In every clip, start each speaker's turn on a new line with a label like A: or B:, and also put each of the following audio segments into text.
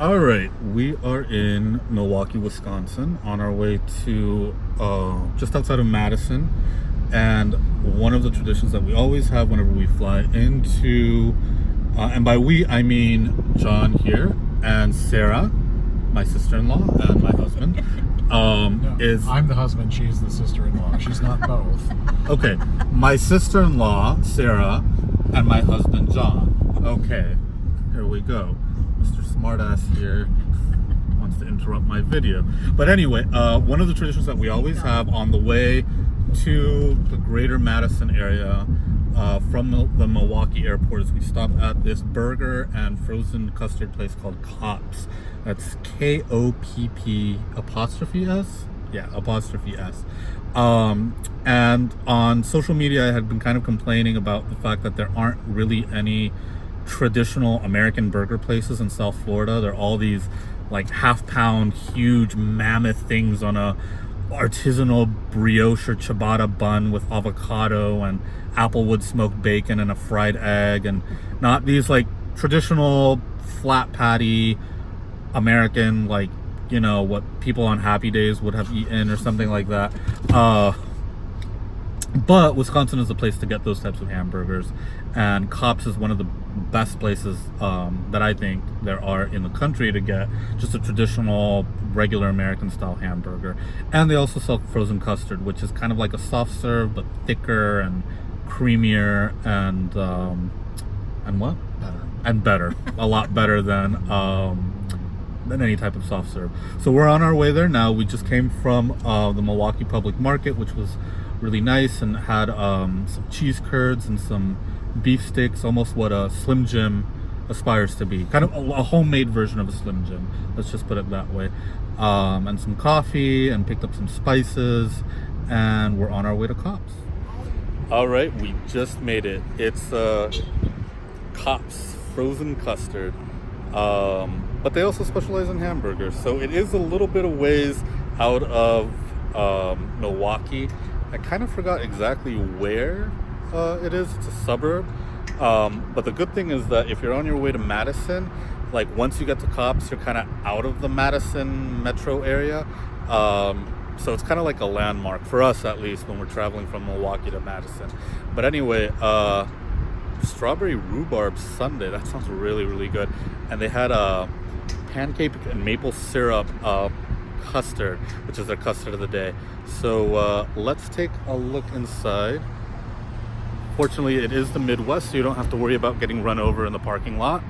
A: All right, we are in Milwaukee, Wisconsin, on our way to just outside of Madison. And one of the traditions that we always have whenever we fly into, and by we, I mean John here and Sarah, my sister-in-law, and my husband,
B: No,
A: is...
B: I'm the husband, she's the sister-in-law. She's not both.
A: Okay, my sister-in-law, Sarah, and my husband, John. Okay, here we go. Mr. Smartass here wants to interrupt my video. But anyway, one of the traditions that we always have on the way to the greater Madison area from the Milwaukee airport is we stop at this burger and frozen custard place called Kopp's. That's Kopp apostrophe S? Yeah, apostrophe S. And on social media, I had been kind of complaining about the fact that there aren't really any traditional American burger places in South Florida. They're all these like half-pound, huge mammoth things on a artisanal brioche or ciabatta bun with avocado and applewood smoked bacon and a fried egg, and not these like traditional flat patty American, like, you know, what people on Happy Days would have eaten or something like that. But Wisconsin is a place to get those types of hamburgers, and Kopp's is one of the best places that I think there are in the country to get just a traditional, regular American style hamburger. And they also sell frozen custard, which is kind of like a soft serve but thicker and creamier and what?
B: Better.
A: And better, a lot better than any type of soft serve. So we're on our way there now. We just came from the Milwaukee Public Market, which was really nice, and had some cheese curds and some beef sticks, almost what a Slim Jim aspires to be, kind of a homemade version of a Slim Jim, let's just put it that way. And some coffee, and picked up some spices, and we're on our way to Kopp's. All right, we just made it. It's Kopp's frozen custard, but they also specialize in hamburgers, so it is a little bit of ways out of Milwaukee. I kind of forgot exactly where it is. It's a suburb. But the good thing is that if you're on your way to Madison, like once you get to Kopp's, you're kind of out of the Madison metro area. So it's kind of like a landmark for us, at least, when we're traveling from Milwaukee to Madison. But anyway, strawberry rhubarb sundae. That sounds really, really good. And they had a pancake and maple syrup custard, which is their custard of the day. So let's take a look inside. Fortunately, it is the Midwest, so you don't have to worry about getting run over in the parking lot.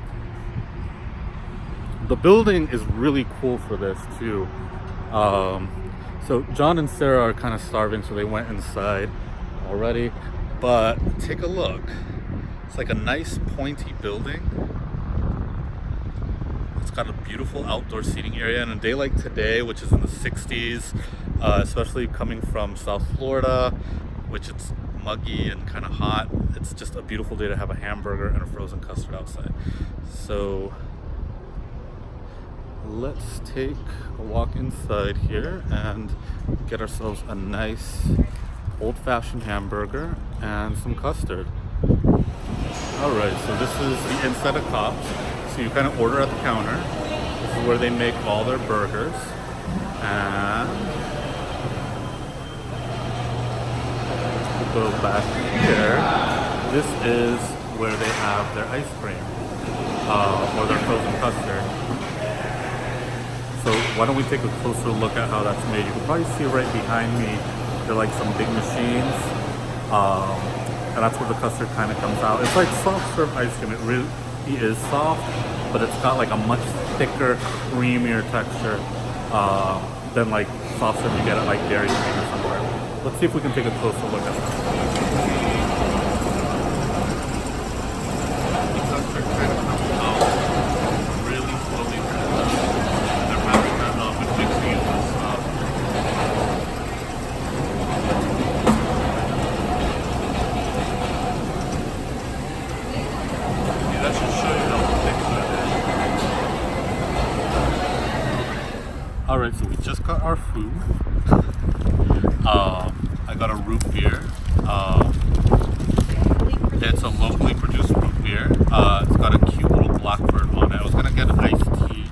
A: The building is really cool for this too. So John and Sarah are kind of starving, so they went inside already. But take a look. It's like a nice pointy building. It's got a beautiful outdoor seating area, and a day like today, which is in the 60s, especially coming from South Florida, which it's muggy and kind of hot, it's just a beautiful day to have a hamburger and a frozen custard outside. So let's take a walk inside here and get ourselves a nice old-fashioned hamburger and some custard. All right, so this is the inside of Kopp's. So you kind of order at the counter. This is where they make all their burgers. And we'll go back here. This is where they have their ice cream or their frozen custard. So why don't we take a closer look at how that's made. You can probably see right behind me, they're like some big machines. And that's where the custard kind of comes out. It's like soft serve ice cream. It really is soft, but it's got like a much thicker, creamier texture than like soft serve you get at like Dairy Queen or somewhere. Let's see if we can take a closer look at that. The custard kind of comes out really slowly. They're wrapping that up and mixing it with stuff. That should show you how thick that is. Alright, so we just got our food. I got a root beer. It's a locally produced root beer. It's got a cute little blackbird on it. I was gonna get an iced tea,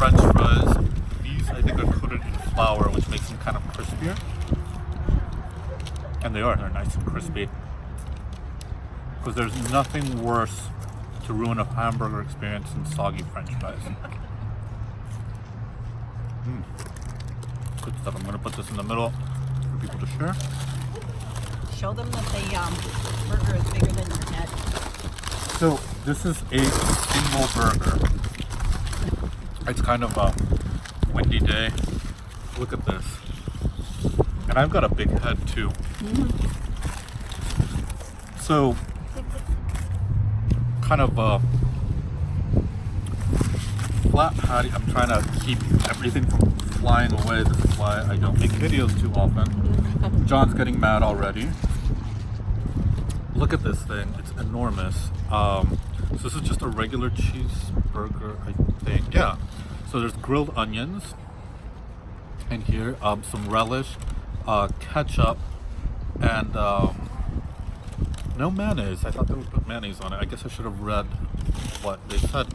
A: French fries. These, I think, are coated in flour, which makes them kind of crispier. And they're nice and crispy. Because there's nothing worse to ruin a hamburger experience than soggy French fries. Good stuff. I'm going to put this in the middle for people to share.
C: Show them that the burger is bigger than your head.
A: So this is a single burger. It's kind of a windy day. Look at this. And I've got a big head too. So kind of a flat patty. I'm trying to keep everything from flying away. This is why I don't make videos too often. John's getting mad already. Look at this thing. It's enormous. So this is just a regular cheeseburger, I think. Yeah. So there's grilled onions in here, some relish, ketchup, and no mayonnaise. I thought they would put mayonnaise on it. I guess I should have read what they said.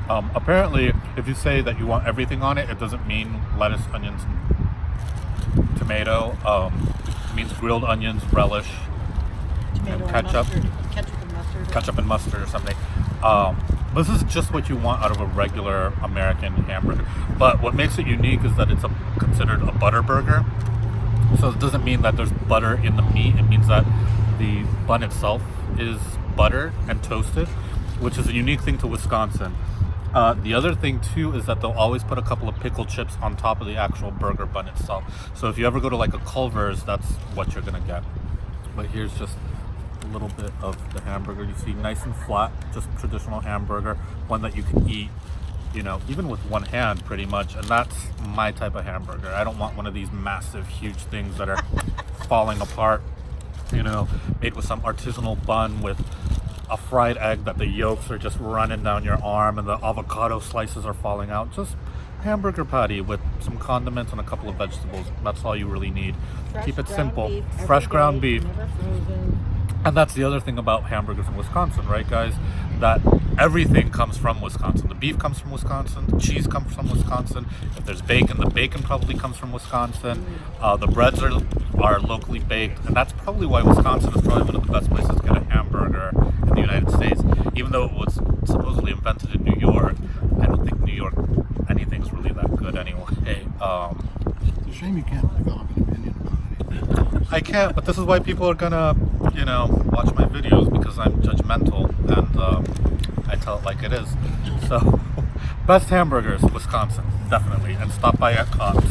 A: Apparently, if you say that you want everything on it, it doesn't mean lettuce, onions, and tomato. It means grilled onions, relish,
C: Tomato
A: and ketchup.
C: Ketchup and mustard.
A: Ketchup and mustard or something. This is just what you want out of a regular American hamburger. But what makes it unique is that it's considered a butter burger. So it doesn't mean that there's butter in the meat. It means that the bun itself is buttered and toasted, which is a unique thing to Wisconsin. The other thing too is that they'll always put a couple of pickle chips on top of the actual burger bun itself. So if you ever go to like a Culver's, that's what you're gonna get. But here's just a little bit of the hamburger. You see, nice and flat, just traditional hamburger, one that you can eat, you know, even with one hand pretty much. And that's my type of hamburger. I don't want one of these massive, huge things that are falling apart, you know, made with some artisanal bun with a fried egg that the yolks are just running down your arm and the avocado slices are falling out. Just hamburger patty with some condiments and a couple of vegetables. That's all you really need. Keep it simple. Fresh ground beef.
C: Never frozen.
A: And that's the other thing about hamburgers in Wisconsin, right, guys? That everything comes from Wisconsin. The beef comes from Wisconsin. The cheese comes from Wisconsin. If there's bacon, the bacon probably comes from Wisconsin. The breads are locally baked. And that's probably why Wisconsin is probably one of the best places to get a hamburger in the United States. Even though it was supposedly invented in New York, I don't think New York, anything's really that good anyway.
B: It's a shame you can't develop an opinion about anything.
A: I can't, but this is why people are gonna, you know, watch my videos, because I'm judgmental and I tell it like it is. So, best hamburgers, Wisconsin, definitely, and stop by at Kopp's.